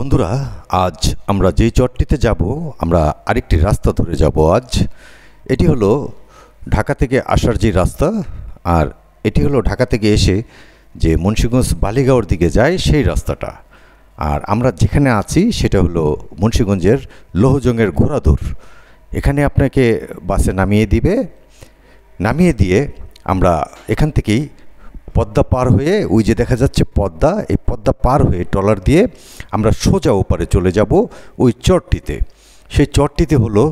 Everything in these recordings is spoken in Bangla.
বন্ধুরা, আজ আমরা যেই চরটিতে যাব আমরা আরেকটি রাস্তা ধরে যাব। আজ এটি হলো ঢাকা থেকে আসার যে রাস্তা, আর এটি হলো ঢাকা থেকে এসে যে মুন্সিগঞ্জ বালিগাঁওর দিকে যায় সেই রাস্তাটা। আর আমরা যেখানে আছি সেটা হলো মুন্সিগঞ্জের লোহজংয়ের ঘোড়াদুর। এখানে আপনাকে বাসে নামিয়ে দিবে, নামিয়ে দিয়ে আমরা এখান থেকেই পদ্মা পার হয়ে ওই যে দেখা যাচ্ছে পদ্মা, এই পদ্মা পার হয়ে ট্রলার দিয়ে আমরা সোজা ওপারে চলে যাব ওই চরটিতে। সেই চরটিতে হলো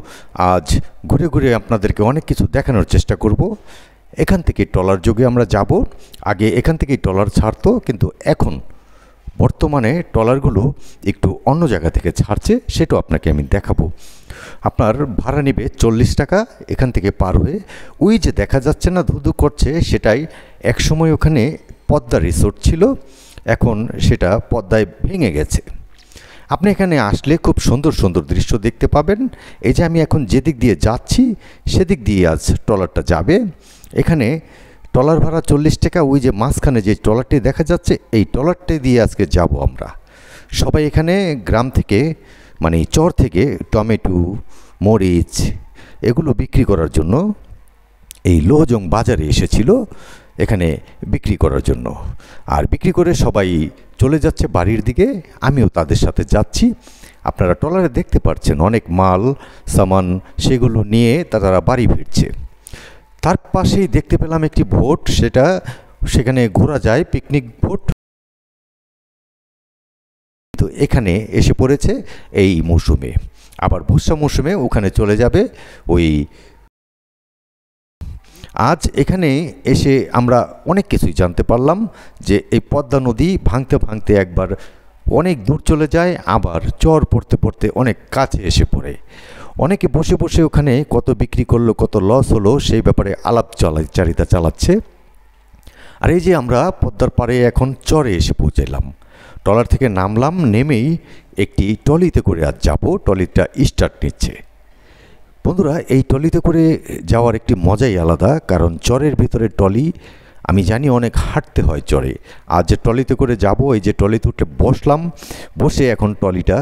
আজ ঘুরে ঘুরে আপনাদেরকে অনেক কিছু দেখানোর চেষ্টা করব। এখান থেকে ট্রলার যোগে আমরা যাব। আগে এখান থেকেই ট্রলার ছাড়তো, কিন্তু এখন বর্তমানে ট্রলারগুলো একটু অন্য জায়গা থেকে ছাড়ছে, সেটাও আপনাকে আমি দেখাবো। আপনার ভাড়া নেবে 40 টাকা এখান থেকে পার হয়ে। ওই যে দেখা যাচ্ছে না ধুধু করছে, সেটাই একসময় ওখানে পদ্মা রিসোর্ট ছিল, এখন সেটা পদ্মায় ভেঙে গেছে। আপনি এখানে আসলে খুব সুন্দর সুন্দর দৃশ্য দেখতে পাবেন। এই যে আমি এখন যেদিক দিয়ে যাচ্ছি সেদিক দিয়ে আজ ট্রলারটা যাবে। এখানে ট্রলার ভাড়া 40 টাকা। ওই যে মাঝখানে যে ট্রলারটি দেখা যাচ্ছে, এই ট্রলারটি দিয়ে আজকে যাব আমরা। সবাই এখানে গ্রাম থেকে মানে চর থেকে টমেটো, মরিচ এগুলো বিক্রি করার জন্য এই লোহজং বাজারে এসেছিল এখানে বিক্রি করার জন্য। আর বিক্রি করে সবাই চলে যাচ্ছে বাড়ির দিকে, আমিও তাদের সাথে যাচ্ছি। আপনারা ট্রলারে দেখতে পাচ্ছেন অনেক মাল সামান, সেগুলো নিয়ে তারা বাড়ি ফিরছে। তার পাশেই দেখতে পেলাম একটি ভোট, সেখানে ঘোরা যায়, পিকনিক ভোট। তো এখানে এসে পড়েছে এই মৌসুমে, আবার বর্ষা মৌসুমে ওখানে চলে যাবে ওই। আজ এখানে এসে আমরা অনেক কিছুই জানতে পারলাম যে এই পদ্মা নদী ভাঙতে ভাঙতে একবার অনেক দূর চলে যায়, আবার চর পড়তে পড়তে অনেক কাছে এসে পড়ে। অনেকে বসে বসে ওখানে কত বিক্রি করলো, কত লস হলো, সেই ব্যাপারে আলাপচারিতা চালাচ্ছে। আর এই যে আমরা পদ্মার পাড়ে এখন চরে এসে পৌঁছালাম। ট্রলার থেকে নামলাম, নেমেই একটি ট্রলিতে করে আজ যাব। ট্রলিটা স্টার্ট নিচ্ছে। বন্ধুরা, এই ট্রলিতে করে যাওয়ার একটি মজাই আলাদা, কারণ চরের ভিতরে ট্রলি আমি জানি অনেক হাঁটতে হয় চরে। আজ যে ট্রলিতে করে যাব, এই যে ট্রলিতে উঠে বসলাম, বসে এখন ট্রলিটা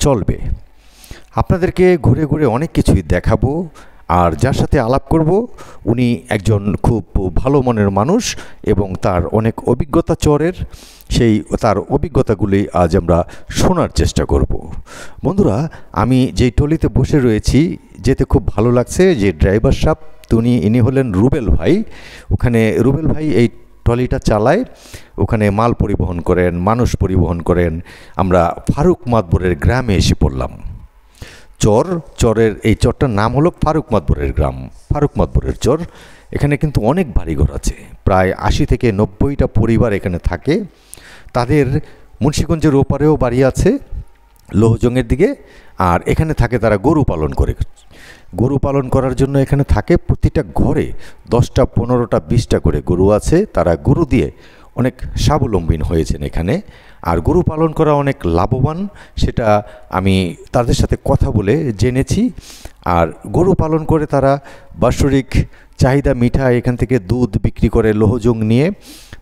চলবে। আপনাদেরকে ঘুরে ঘুরে অনেক কিছুই দেখাবো। আর যার সাথে আলাপ করব উনি একজন খুব ভালো মনের মানুষ এবং তার অনেক অভিজ্ঞতা চরের, সেই তার অভিজ্ঞতাগুলি আজ আমরা শোনার চেষ্টা করব। বন্ধুরা, আমি যেই ট্রলিতে বসে রয়েছি যেতে খুব ভালো লাগছে। যে ড্রাইভার সাহেব ইনি হলেন রুবেল ভাই। ওখানে রুবেল ভাই এই ট্রলিটা চালায়, ওখানে মাল পরিবহন করেন, মানুষ পরিবহন করেন। আমরা ফারুক মাতবরের গ্রামে এসে পড়লাম। চরের এই চরটার নাম হলো ফারুক মাতবরের গ্রাম, ফারুক মাতবরের চর। এখানে কিন্তু অনেক বাড়িঘর আছে, প্রায় 80 থেকে 90টা পরিবার এখানে থাকে। তাদের মুন্সিগঞ্জের ওপারেও বাড়ি আছে লোহজংয়ের দিকে। আর এখানে থাকে তারা গরু পালন করে। গরু পালন করার জন্য এখানে থাকে প্রতিটা ঘরে 10টা 15টা 20টা করে গরু আছে। তারা গরু দিয়ে অনেক স্বাবলম্বী হয়েছেন এখানে। আর গরু পালন করা অনেক লাভবান, সেটা আমি তাদের সাথে কথা বলে জেনেছি। আর গরু পালন করে তারা বাৎসরিক চাহিদা মিঠাই, এখান থেকে দুধ বিক্রি করে লোহজং নিয়ে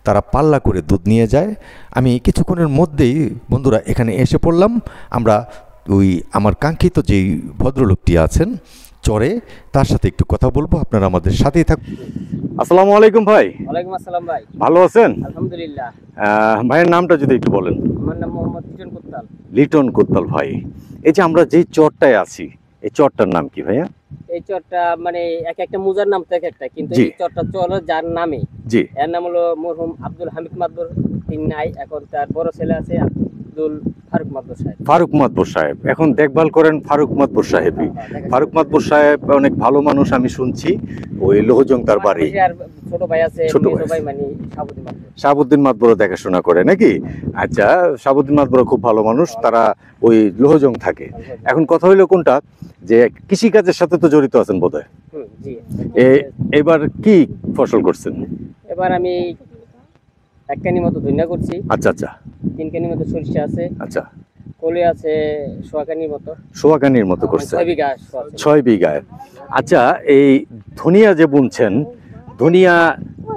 তারা পাল্লা করে দুধ নিয়ে যায়। আমি কিছুক্ষণের মধ্যেই বন্ধুরা এখানে এসে পড়লাম। আমরা ওই আমার কাঙ্ক্ষিত যেই ভদ্রলোকটি আছেন চরে, তার সাথে একটু কথা বলবো। আপনারা আমাদের সাথেই থাকুন। আসসালামু আলাইকুম ভাই। ওয়ালাইকুম আসসালাম ভাই। ভালো আছেন? আলহামদুলিল্লাহ। ভাইয়ের নামটা যদি একটু বলেন। আমার নাম মোহাম্মদ লিটন কোত্তাল। লিটন কোত্তাল ভাই। এই যে আমরা যেই চরটায় আছি, এই চরটার নাম কি ভাইয়া? এই চরটা মানে এক একটা মুজার নাম তো এক একটা, কিন্তু এই চরটা চলে যার নামে, জি, এর নাম হলো মরহুম আব্দুল হামিদ মাতবর। তিনি নাই, এখন তার বড় ছেলে আছে আব্দুল ফারুক মাতবর সাহেব। ফারুক মাতবর সাহেব এখন দেখভাল করেন ফারুক মাতবর সাহেবই। ফারুক মাতবর সাহেব অনেক ভালো মানুষ, আমি শুনছি। ওই লোহজং তার বাড়ি। আর ছোট ভাই আছে, ছোট ভাই মানে শাহাবুদ্দিন মাতবর। শাহাবুদ্দিন মাতবর দেখাশোনা করে নাকি? আচ্ছা, শাহাবুদ্দিন মাতবর খুব ভালো মানুষ, তারা ওই লোহজং থাকে। এখন কথা হইলো কোনটা, যে কৃষিকাজের সাথে তো জড়িত আছেন বোধহয়। জি। এবার কি ফসল করছেন? এবার আমি এক কানি মতো ধনিয়া করছি। আচ্ছা আচ্ছা। 3 কানি মতো সরিষা আছে। আচ্ছা। কলি আছে সোয়াকানির মতো করছে। 6 বিঘা। আচ্ছা, এই ধনিয়া যে বুনছেন, ধনিয়া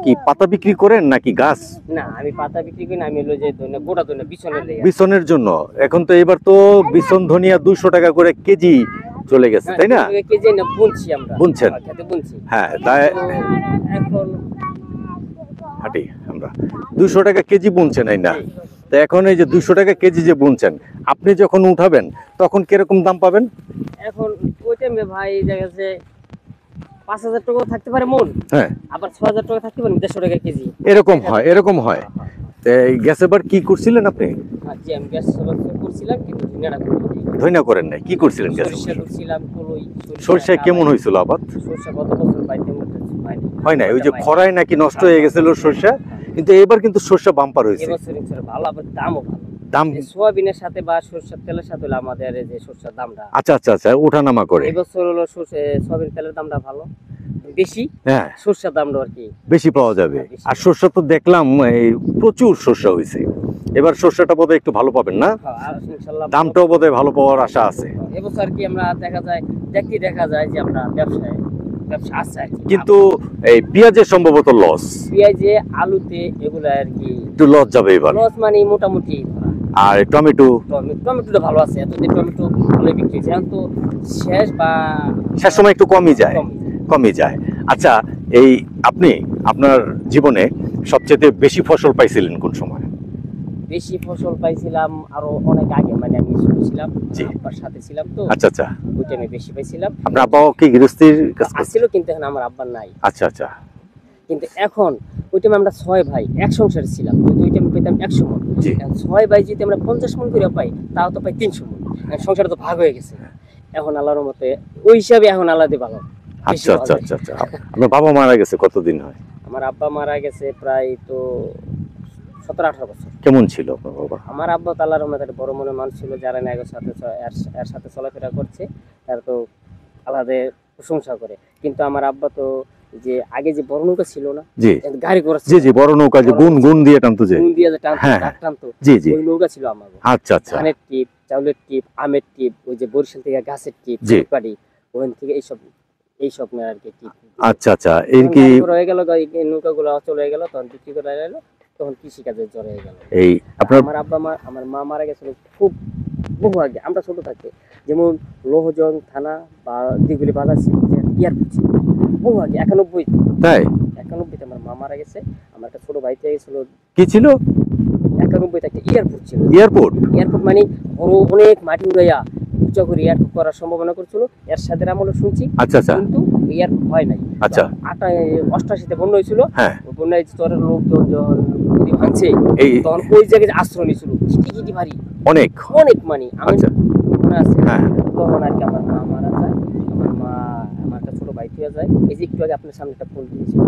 কি পাতা বিক্রি করেন নাকি গাছ? না, আমি পাতা বিক্রি করি না, আমি হলো যে ধনিয়া, গোটা ধনিয়া বিছনের লেগে। বিছনের জন্য এখন তো এবার তো বিছন ধনিয়া 200 টাকা করে কেজি চলে গেছে, তাই না? কেজি না বুনছি আমরা, বুনছেন? খেতে বুনছি। হ্যাঁ, তাই এখন হাঁটি আমরা 200 টাকা কেজি বুনছেন এই না? তো এখন এই যে 200 টাকা কেজি যে বুনছেন, আপনি যখন উঠাবেন তখন কিরকম দাম পাবেন? এখন ওই টাইমে ভাই দেখা যাচ্ছে 5,000 টাকা থাকতে পারে মন, হ্যাঁ, আবার 6,000 টাকা থাকতে পারে 150 টাকা কেজি, এরকম হয়, এরকম হয়। গ্যাসে বার কি করছিলেন আপনি? জি আমি গ্যাস করছিলাম, কিন্তু ধনিয়াটা করি ধইনা করেন নাই, কি করছিলেন গ্যাসে? সরিষা করছিলাম, কলই সরষে কেমন হয়েছিল আবাদ? সরিষা গত বছর পাইতে হয়নি। হয় নাই, ওই যে খরায় নাকি নষ্ট হয়ে গেছিল সরষে, কিন্তু এবার কিন্তু সরষে বাম্পার হয়েছে। এবছর ইনশাআল্লাহ ভালো, আবার দামও ভালো। দাম এই সোয়াবিনের সাথে বা সরষের তেলের সাথে হলো আমাদের এই যে সরষের দামটা, আচ্ছা আচ্ছা আচ্ছা, ওঠানামা করে। এবছর হলো সোয়াবিন তেলের দামটা ভালো বেশি, হ্যাঁ, সরষের দামটা আর কি বেশি পাওয়া যাবে। বেশি। আর সরষে তো দেখলাম এই প্রচুর সরষে হয়েছে, এবার সরষেটা বোধহয় একটু ভালো পাবেন না? হ্যাঁ, আর ইনশাআল্লাহ দামটাও বোধহয় ভালো পাওয়ার আশা আছে। এবছর আর কি আমরা দেখা যায় যে আমরা ব্যবসা আছে আর কি। কিন্তু এই পেঁয়াজের সম্ভবত লস, পেঁয়াজে, আলুতে এগুলো আর কি একটু লস যাবে এবার। লস মানে মোটামুটি। আর টমেটো, টমেটোটা ভালো আছে, এতদিন টমেটো ভালো বিক্রি হয়েছে, এখন তো শেষ সময় একটু কমই যায়, কম। কমই যায়। আচ্ছা, এই আপনি আপনার জীবনে সবচেয়ে বেশি ফসল পাইছিলেন কোন সময়? বেশি ফসল পাইছিলাম আরো অনেক আগে, মানে আমি ছোট ছিলাম, জি। আব্বার সাথে ছিলাম তো, আচ্ছা আচ্ছা, ওই টাইমে বেশি পাইছিলাম। আপনার আব্বাও কি গৃহস্থীর কাজ করছে? আসছিল, কিন্তু এখন আমার আব্বার নাই। আচ্ছা আচ্ছা, কিন্তু এখন ওই টাইমে আমরা 6 ভাই এক সংসারে ছিলাম, যদি ওই টাইমে পেতাম 100 মন, জি। এখন 6 ভাই যদি আমরা 50 মন করে পাই, তাও তো পাই 300 মন। এখন সংসার তো ভাগ হয়ে গেছে, এখন আল্লাহর মতে ওই হিসাবে এখন আল্লাহতে ভালো। বেশি আচ্ছা আচ্ছা ভালো। আচ্ছা আচ্ছা। আপনার বাবা মারা গেছে কতদিন হয়? আমার আব্বা মারা গেছে প্রায় তো 17-18 বছর। কেমন ছিল আপনার বাবা? আমার আব্বা তো আল্লাহর রহমতে একটা বড় মনের মানুষ ছিল, যারা না এর সাথে চলাফেরা করছে তার তো আলাদা প্রশংসা করে। কিন্তু আমার আব্বা তো যে আগে যে বড় নৌকা ছিল না, জি গাড়ি করে, জি জি, বড় নৌকা যে গুন দিয়ে টানতো, যে গুণ দিয়ে যে হ্যাঁ, টানতো, জি জি, ওই নৌকা ছিল আমার। আচ্ছা আচ্ছা, ধানের টিপ, চাউলের টিপ, আমের টিপ, ওই যে বরিশাল থেকে গাছের টিপ, জি। পাড়ি, ওখান থেকে এইসব আর কি টিপ। আচ্ছা আচ্ছা, এর কি হয়ে গেল, নৌকাগুলো চলে গেল, তখন বিক্রি করে গেল, তখন কৃষিকাজে জড় হয়ে গেল। এই আপনার আমার মা মারা গেছিল খুব বহু আগে, আমরা ছোট থাকতে, যেমন লোহজং থানা বা দিগুলি বাজার ছিল, এয়ারপোর্ট ছিল বহু আগে, 91, তাই 91তে আমার মা মারা গেছে। আমার একটা ছোট ভাই থেকে গেছিল, কি ছিল? 91তে একটা এয়ারপোর্ট ছিল। এয়ারপোর্ট মানে বড় অনেক মাটি উড়াইয়া উঁচা করে এয়ারপোর্ট করার সম্ভাবনা করছিল, এর সাথে আমলে শুনছি, আচ্ছা আচ্ছা, কিন্তু এয়ারপোর্ট হয় নাই। আচ্ছা, 88-তে বন্যা হয়েছিল, হ্যাঁ, বন্যায় চরের লোকজন যখন নদী ভাঙছে, এই তখন ওই জায়গায় আশ্রয় নিয়েছিল, কিটি ভারী অনেক অনেক, মানে আমি আচ্ছা, মনে আছে। হ্যাঁ, তখন আর কি আমার মা মারা যায়, আমার একটা ছোট ভাই হয়ে যায়। এই যে একটু আগে আপনার সামনে একটা ফোন দিয়েছিল,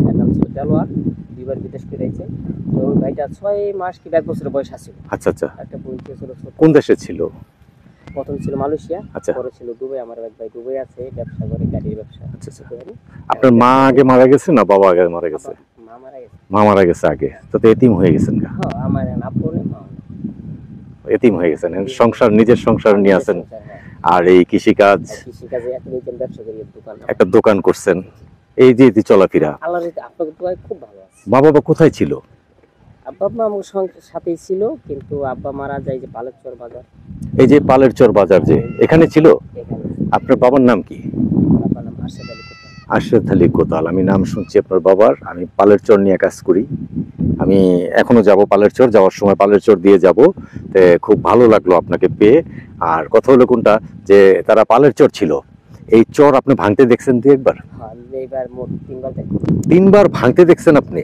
এর নাম ছিল দেলোয়ার, 2বার বিদেশ করে আইছে। তো ওই ভাইটা 6 মাস কি 1 বছরের বয়স আছিল। আচ্ছা আচ্ছা, একটা বোন ছিল ছোট, কোন দেশে ছিল? প্রথম ছিল মালয়েশিয়া, আচ্ছা, পরে ছিল দুবাই। আমার এক ভাই দুবাই আছে, ব্যবসা করে, গাড়ির ব্যবসা। আচ্ছা আচ্ছা। আপনার মা আগে মারা গেছে না বাবা আগে মারা গেছে? মা মারা গেছে। মা মারা গেছে আগে, তো এতিম হয়ে গেছেন গা? হ্যাঁ, আমার আব্বু নেই, মা এতিম হয়ে গেছেন, সংসার, নিজের সংসার নিয়ে আছেন। আর এই কৃষিকাজ, কৃষিকাজে একটা ব্যবসা করি, দোকান, একটা দোকান করছেন, এই যে চলাফেরা। আল্লাহর আপনাকে দোয়া খুব ভালো আছে। মা বাবা কোথায় ছিল? আব্বা মা আমার সাথেই ছিল, কিন্তু আব্বা মারা যায় যে পালেরচর বাজার, এই যে পালের চর বাজার, যে এখানে ছিল। এখানে। আপনার বাবার নাম কি? আব্বার নাম আরশাদ আলী কোটাল। আরশাদ আলী কোতাল, আমি নাম শুনছি আপনার বাবার। আমি পালের চর নিয়ে কাজ করি, আমি এখনো যাব পালের চর, যাওয়ার সময় পালের চর দিয়ে যাব। খুব ভালো লাগলো আপনাকে পেয়ে। আর কথা হলো কোনটা, যে তারা পালের চর ছিল, এই চর আপনি ভাঙতে দেখছেন 2-1 বার? হ্যাঁ, এইবার মোট 3বার দেখি। 3বার ভাঙতে দেখছেন আপনি?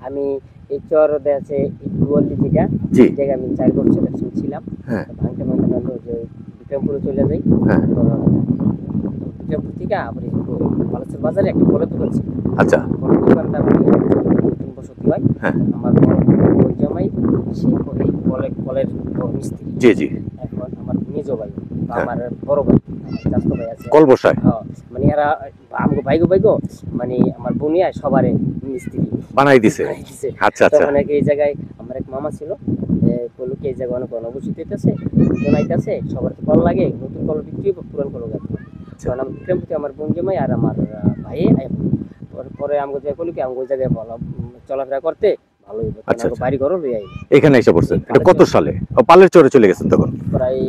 আমি এই চর আছে দুয়াল্লি থেকে, জি, এই জায়গায় আমি 4 বছর ছিলাম। হ্যাঁ, ভাঙতে যে বিক্রমপুরে চলে যাই, হ্যাঁ, তো বিক্রমপুর থেকে আবার পালেরচর বাজারে একটা ফলের দোকান ছিল। আচ্ছা, ফলের দোকানটা আমি 3 বছর হয়। হ্যাঁ, আমার বড় জামাই সে কলের মিস্ত্রি। জি জি, এখন আমার নিজ ভাই বা হ্যাঁ, আমার বড় ভাই, চাচাতো ভাই আছে, কল বসায় হ্যাঁ, মানে এরা আমাকে ভাইগো মানে আমার বোনিয়া সবারে মিস্ত্রি বানাই দিছে। বানাই দিছে। আচ্ছা আচ্ছা, তখন এই জায়গায় আমার এক মামা ছিল, বললো কি এই জায়গায় অনেক অনুভূতি হইতেছে, জনাইতেছে, সবার তো কল লাগে, নতুন কল বিক্রি পুরান কল গাছ। কারণ আমি বিক্রমপুরে আমার বোন জামাই আর আমার ভাইয়ে, পরে আমাকে যে কলি কি আমি ওই জায়গায় ভালো চলাফেরা করতে ভালো হইব। আচ্ছা, আমাকে বাড়ি ঘরও লই আই। এখানে এসে পড়ছেন। এটা কত সালে? পালের চরে চলে গেছেন তখন? প্রায়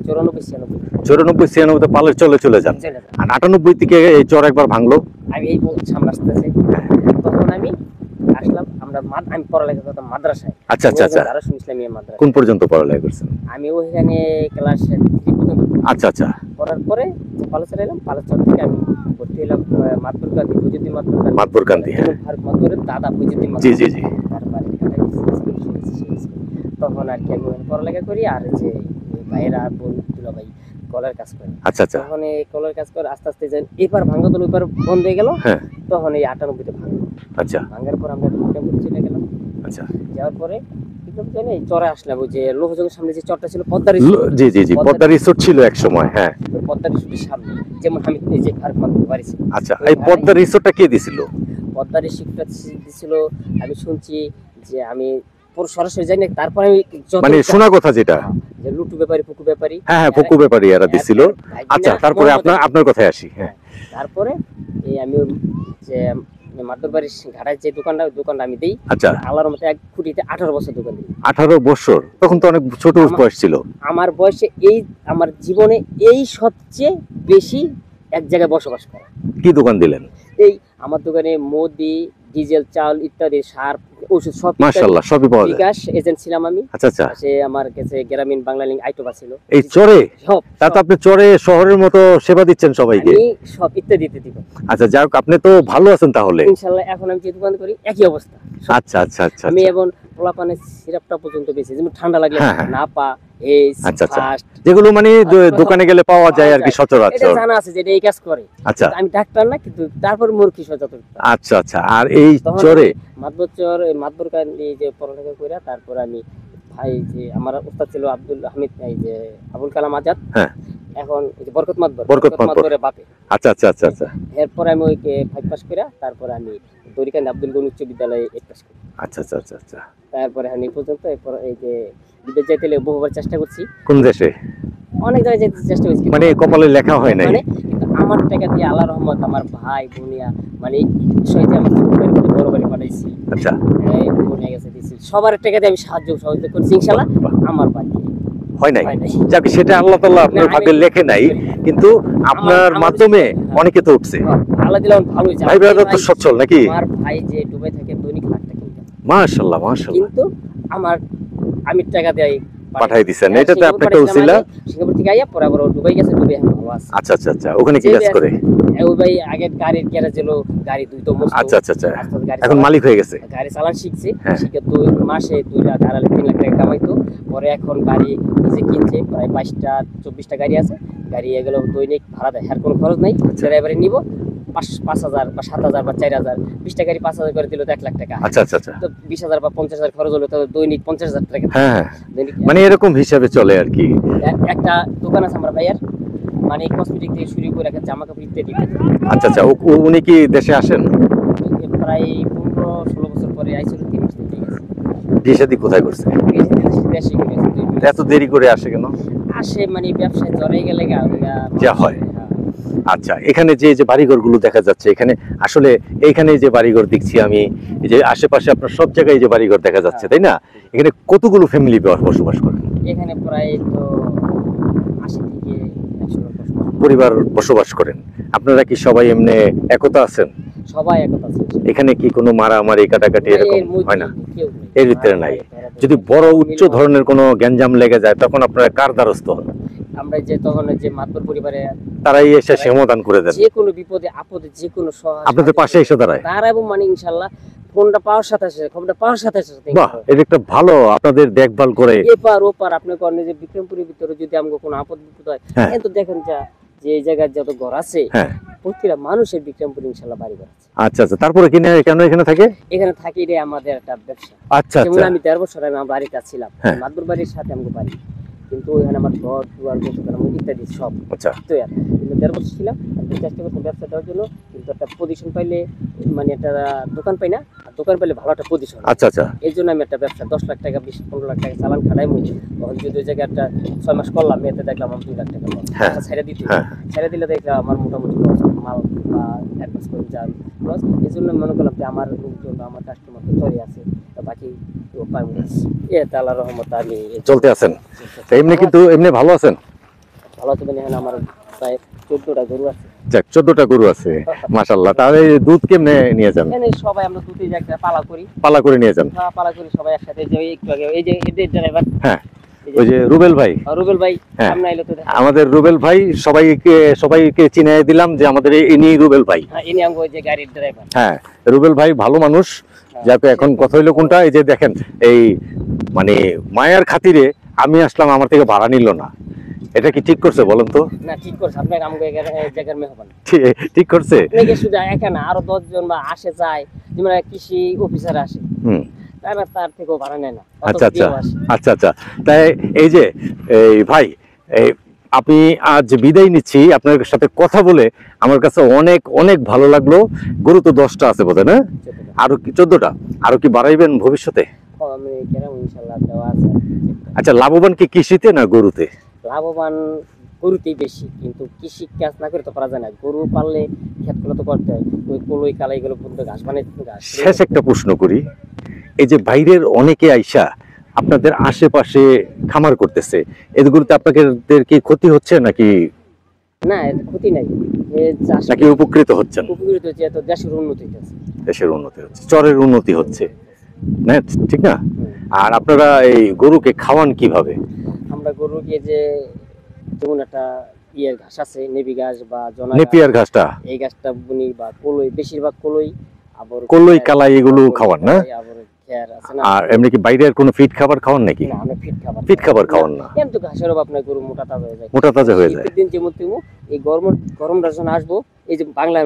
94-96। 94-96 তে পালের চলে চলে যান। আর 98 থেকে এই চর একবার ভাঙলো। আমি এই সামনে আসতেছি, তখন আমি আসলাম। আমি পড়ালেখা করতাম মাদ্রাসায়। আচ্ছা আচ্ছা আচ্ছা। দারুস ইসলামিয়া মাদ্রাসা। কোন পর্যন্ত পড়ালেখা করছেন? আমি ওইখানে ক্লাস 3 পর্যন্ত। আচ্ছা আচ্ছা। পড়ার পরে পালচর এলাম, পালচর থেকে আমি ভর্তি হলাম মাতবর কান্দি, বুঝুদ্দিন মাতবর কান্দি। হ্যাঁ, ফারুক মাতবরের দাদা বুঝুদ্দিন। জি জি জি। তারপরে তখন আর কি আমি পড়ালেখা করি, আর যে ভাইয়েরা বোন দুলা ভাই কলের কাজ করে। আচ্ছা আচ্ছা। তখন এই কলের কাজ করে আস্তে আস্তে যেন এবার ভাঙা দিল, এবার বন্ধ হয়ে গেল। হ্যাঁ, তখন এই 98-তে ভাঙলো। আচ্ছা ভাঙার পর আমরা বিক্রমপুর চলে গেলাম। আচ্ছা। যাওয়ার পরে বিক্রমপুর জানি চরে আসলাম, ওই যে লোহজঙ্গের সামনে যে চরটা ছিল পদ্মার জি জি জি, পদ্মা রিসোর্ট ছিল এক সময়। হ্যাঁ, পদ্মা রিসোর্টের সামনে যেমন আমি এই যে ফারুক মাতবর বাড়ি ছিল। আচ্ছা, এই পদ্মা রিসোর্টটা কে দিছিল? পদ্মা রিসোর্টটা দিছিল আমি শুনছি, যে আমি পুরো সরাসরি জানি না। তারপরে আমি মানে শোনা কথা যেটা, যে লুটু ব্যাপারী, ফুকু ব্যাপারী। হ্যাঁ হ্যাঁ, ফুকু ব্যাপারী এরা দিছিল। আচ্ছা, তারপরে আপনার কথায় আসি। হ্যাঁ, তারপরে এই আমি যে মাতবর বাড়ির ঘাটায় যে দোকানটা, ওই দোকানটা আমি দিই। আচ্ছা, আল্লাহর মতে এক খুঁটিতে 18 বছর দোকান দিই। 18 বছর? তখন তো অনেক ছোট বয়স ছিল। আমার বয়সে এই আমার জীবনে এই সবচেয়ে বেশি এক জায়গায় বসবাস করা। কি দোকান দিলেন? এই আমার দোকানে মুদি, ডিজেল, চাল ইত্যাদি, সার, ওষুধ সব। মাশাআল্লাহ, সবই পাওয়া যায়। বিকাশ এজেন্ট ছিলাম আমি। আচ্ছা আচ্ছা। সে আমার কাছে গ্রামীণ বাংলা লিঙ্ক আইটোবা ছিল। এই চরে? সব। তা তো আপনি চরে শহরের মতো সেবা দিচ্ছেন সবাইকে। আমি সব ইত্যাদি দিব। আচ্ছা, যাই হোক, আপনি তো ভালো আছেন তাহলে। ইনশাআল্লাহ এখন আমি যে দোকান করি একই অবস্থা। আচ্ছা আচ্ছা আচ্ছা। আমি এবং পোলাপানের সিরাপটা পর্যন্ত বেশি, যেমন ঠান্ডা লাগলে না পা এইস ফাস্ট, যেগুলো মানে দোকানে গেলে পাওয়া যায় আর কি সচরাচর। এটা জানা আছে যে এই কাজ করে। আচ্ছা, আমি ডাক্তার না, কিন্তু তারপর মূর্খ সচেতন। আচ্ছা আচ্ছা। আর এই চরে মাতবর কান্দি যে পড়ালেখা কইরা, তারপর আমি ভাই যে আমার উস্তাদ ছিল আব্দুল হামিদ, এই যে আবুল কালাম আজাদ। হ্যাঁ, এখন এই যে বরকত মাতবরের বাপে। আচ্ছা আচ্ছা আচ্ছা আচ্ছা। এরপর আমি ওইকে 5 পাস কইরা, তারপর আমি দরিকান্দি আব্দুল গনি উচ্চ বিদ্যালয়ে 8 পাস করি। আচ্ছা আচ্ছা আচ্ছা আচ্ছা। তারপরে আমি পর্যন্ত এরপর এই যে বিদেশ যাইতে বহুবার চেষ্টা করছি। কোন দেশে? অনেক জায়গায় যেতে চেষ্টা করছি, মানে কপালে লেখা হয় নাই। মানে আমার টাকা দিয়ে আল্লাহর রহমত, আমার ভাই বোনিয়া, মানে বিষয় যে আমার ছোট ভাইয়ের মধ্যে বড় বাড়ি পাঠাইছি। আচ্ছা, এই বোনিয়া গেছে দিছি, সবার টাকা দিয়ে আমি সহযোগিতা করছি। ইনশাআল্লাহ আমার বাড়ি হয় নাই। যাক, সেটা আল্লাহ তাআলা আপনার ভাগ্যে লেখে নাই, কিন্তু আপনার মাধ্যমে অনেকে তো উঠছে। আল্লাহ দিলে ভালো হইছে। ভাই ব্রাদার তো সচ্ছল নাকি? আমার ভাই যে দুবাই থাকে দৈনিক লাখ টাকা ইনকাম। মাশাআল্লাহ মাশাআল্লাহ। কিন্তু আমি টাকা দেই পাঠাই দিছেন, এটা তো আপনি একটা উসিলা। সিঙ্গাপুর থেকে আইয়া পরে আবার দুবাই গেছে, দুবাই এখন ভালো আছে। আচ্ছা আচ্ছা আচ্ছা। ওখানে কি কাজ করে? ওই ভাই আগে গাড়ির গ্যারেজ ছিল, গাড়ি দুইটো মস্ত। আচ্ছা আচ্টা আচ্ছা। এখন মালিক হয়ে গেছে। গাড়ি চালান শিখছে, শিখে 2 মাসে 2 লাখ 2.5 3 লাখ টাকা কামাইতো। পরে এখন গাড়ি নিজে কিনছে, প্রায় 22টা 24টা গাড়ি আছে। গাড়ি এগুলো দৈনিক ভাড়া দেয়, আর কোনো খরচ নাই। ড্রাইভারে নিব 5,000 বা 7,000 বা 4,000, 20টা গাড়ি 5,000 করে দিল তো 1 লাখ টাকা। আচ্ছা আচ্ছা আচ্ছা। তো 20,000 বা 50,000 খরচ হলো, তো দৈনিক 50,000 টাকা। হ্যাঁ, মানে এরকম হিসাবে চলে আর কি। একটা দোকান আছে আমার ভাইয়ার, মানে কসমেটিক থেকে শুরু করে জামা কাপড় ইত্যাদি। আচ্ছা আচ্ছা। উনি কি দেশে আসেন? প্রায় 15-16 বছর পরে আইছিল, 3 মাস থেকে গেছে। বিয়ে শাদী কোথায় করছে? এত দেরি করে আসে কেন? আসে মানে ব্যবসায় জড়াই গেলে যা হয়। আচ্ছা, এখানে যে বাড়িঘর গুলো দেখা যাচ্ছে, এখানে আসলে এইখানে যে বাড়িঘর দেখছি আমি, এই যে আশেপাশে আপনার সব জায়গায় যে বাড়িঘর দেখা যাচ্ছে, তাই না? এখানে কতগুলো ফ্যামিলি বসবাস করেন? এখানে প্রায় তো 80 থেকে 100 পরিবার বসবাস করেন। আপনারা কি সবাই এমনি একতা আছেন? সবাই একতা আছে। এখানে কি কোনো মারামারি কাটাকাটি এরকম হয় না? এর ভিতরে নাই। যদি বড় উচ্চ ধরনের কোনো গ্যাঞ্জাম লেগে যায়, তখন আপনারা কার দ্বারস্থ হন? আমরা যে তখন যে মাতবর পরিবারে তারাই এসে সমাধান করে দেন। যে কোনো বিপদে আপদে যে কোনো সহায়তা আপনাদের পাশে এসে দাঁড়ায়। দাঁড়াবো, মানে ইনশাআল্লাহ ফোনটা পাওয়ার সাথে সাথে, খবরটা পাওয়ার সাথে সাথে। বাহ, এটা একটা ভালো আপনাদের দেখভাল করে। এপার ওপার আপনি করেন যে বিক্রমপুরের ভিতরে যদি আমাকে কোনো আপদ বিপদ হয়, কিন্তু দেখেন যে এই জায়গায় যত ঘর আছে, প্রতিটা মানুষের বিক্রমপুরে ইনশাআল্লাহ বাড়ি ঘর আছে। আচ্ছা আচ্ছা। তারপরে কেন এখানে থাকে? এখানে থাকি রে আমাদের একটা ব্যবসা। আচ্ছা আচ্ছা। আমি 13 বছর আমার বাড়িতে ছিলাম, মাতবর বাড়ির সাথে আমাকে বাড়ি, কিন্তু ওইখানে আমার ঘর দুয়ার ইত্যাদি সব। আচ্ছা। তো কিন্তু 13 বছর ছিলাম, চেষ্টা করতাম ব্যবসা দেওয়ার জন্য, কিন্তু একটা পজিশন পাইলে, মানে একটা দোকান পাই না, আর দোকান পাইলে ভালো একটা পজিশন। আচ্ছা আচ্ছা। এই জন্য আমি একটা ব্যবসা 10 লাখ টাকা 20-15 লাখ টাকা চালান খাটাই মুখ। তখন যদি ওই জায়গায় একটা 6 মাস করলাম, এতে দেখলাম আমি 2 লাখ টাকা ছেড়ে দিতে, ছেড়ে দিলে দেখলাম আমার মোটামুটি মাল বা অ্যাডভান্স করে যান প্লাস এই জন্য মনে করলাম যে আমার লোকজন বা আমার কাস্টমার তো চলে আছে, বাকি আল্লাহর রহমত আমি চলতে আছেন। এমনি কিন্তু এমনি ভালো আছেন? ভালো আছে মানে এখন আমার প্রায় 14টা গরু আছে। যাক, 14টা গরু আছে, মাশাআল্লাহ। তাহলে দুধ কেমনে নিয়ে যান? এখানে সবাই আমরা দুধে যে একটা পালা করি, পালা করে নিয়ে যান? হ্যাঁ পালা করি সবাই একসাথে। যে একটু আগে এই যে এদের ড্রাইভার, হ্যাঁ ওই যে রুবেল ভাই, রুবেল ভাই হ্যাঁ, সামনে আইলো তো আমাদের রুবেল ভাই, সবাইকে চিনিয়ে দিলাম যে আমাদের ইনি রুবেল ভাই। হ্যাঁ ইনি আমগো যে গাড়ির ড্রাইভার। হ্যাঁ রুবেল ভাই ভালো মানুষ। যাকে এখন কথা হইলো কোনটা, এই যে দেখেন এই মানে মায়ার খাতিরে আমি আসলাম, আমার থেকে ভাড়া নিল না। এটা কি ঠিক করছে বলেন তো? না ঠিক করছে, আপনাকে আমগো জায়গার মেহমান ঠিক করছে। আপনাকে শুধু একা না, আরো 10 জন বা আসে যায়, যেমন কৃষি অফিসার আসে, তারা তার থেকেও ভাড়া নেয় না। আচ্ছা আচ্ছা আচ্ছা আচ্ছা। তাই এই যে এই ভাই, এই আপনি আজ বিদায় নিচ্ছি, আপনার সাথে কথা বলে আমার কাছে অনেক অনেক ভালো লাগলো। গরু তো 10টা আছে বোধহয়, না আরো কি 14টা? আরো কি বাড়াইবেন ভবিষ্যতে? আমি কেরাম ইনশাআল্লাহ দেওয়া আছে। আচ্ছা, লাভবান কি কৃষিতে না গরুতে? লাভবান গরুতেই বেশি, কিন্তু কৃষি কাজ না করে তো পারা যায় না। গরু পাললে ক্ষেতগুলো তো করতে হয়, ওই কলই কালাই গুলো পর্যন্ত ঘাস বানাইতে ঘাস। শেষ একটা প্রশ্ন করি, এই যে বাইরের অনেকে আইসা আপনাদের আশেপাশে খামার করতেছে, এগুলোতে আপনাদের কি ক্ষতি হচ্ছে নাকি? না এর ক্ষতি নাই, নাকি উপকৃত হচ্ছেন? উপকৃত হচ্ছে, এত দেশের উন্নতি হচ্ছে, দেশের উন্নতি হচ্ছে, চরের উন্নতি হচ্ছে, না ঠিক না? আর আপনারা এই গরুকে খাওয়ান কিভাবে? আমরা গরুকে যে যেমন একটা ইয়ের ঘাস আছে, নেবি ঘাস বা জনা নেপিয়ার ঘাসটা, এই ঘাসটা বুনি বা কলই, বেশিরভাগ কলই, আবার কলই কালাই এগুলো খাওয়ান না? আবার খের আছে না। আর এমনি কি বাইরের কোনো ফিড খাবার খাওয়ান নাকি? না আমরা ফিট খাবার খাওয়ান না। এমন তো ঘাসের অভাব নাই, গরু মোটা তাজা হয়ে যায়, মোটা তাজা হয়ে যায়। শীতের দিন যেমন তেমন এই গরমটা যখন আসবো, এই যে বাংলা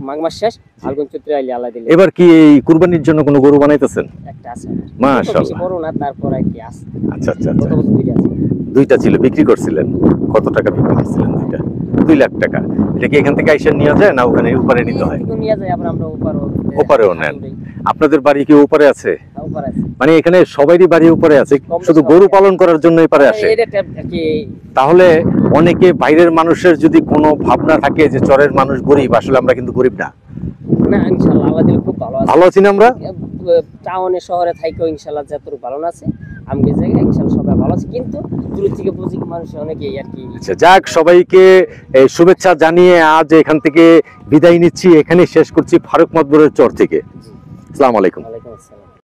মাঘ মাস শেষ, ফাল্গুন চৈত্র আইলে আল্লাহ দিলে। এবার কি এই কুরবানির জন্য কোনো গরু বানাইতেছেন? একটা আছে, মাশাআল্লাহ, বড় না, তারপর আর কি আছে। আচ্ছা আচ্ছা কত আচ্ছা। বছর ধরে আছে? 2টা ছিল, বিক্রি করছিলেন? কত টাকা বিক্রি করছিলেন 2টা? 2 লাখ টাকা। এটা কি এখান থেকে আইসা নিয়ে যায় না ওখানে উপরে নিতে হয়? নিয়ে যায়, আবার আমরা উপরেও নেন? আপনাদের বাড়ি কি উপরে আছে? উপরে আছে, মানে এখানে সবারই বাড়ি উপরে আছে, শুধু গরু পালন করার জন্যই পারে আসে? তাহলে অনেকে বাইরের মানুষের যদি কোনো ভাবনা থাকে যে চরের মানুষ গরিব, আসলে আমরা কিন্তু গরিব না। না ইনশাআল্লাহ আল্লাহ দিলে খুব ভালো আছে, ভালো আছি না আমরা? টাউনে শহরে থাইকেও ইনশাআল্লাহ যতটুকু ভালো আছে, আমগে জায়গায় ইনশাআল্লাহ সবাই ভালো আছে, কিন্তু দূর থেকে বুঝি মানুষ অনেকেই আর কি। আচ্ছা যাক, সবাইকে শুভেচ্ছা জানিয়ে আজ এখান থেকে বিদায় নিচ্ছি, এখানে শেষ করছি ফারুক মাতবরের চর থেকে। আসসালামু আলাইকুম। ওয়ালাইকুম আসসালাম।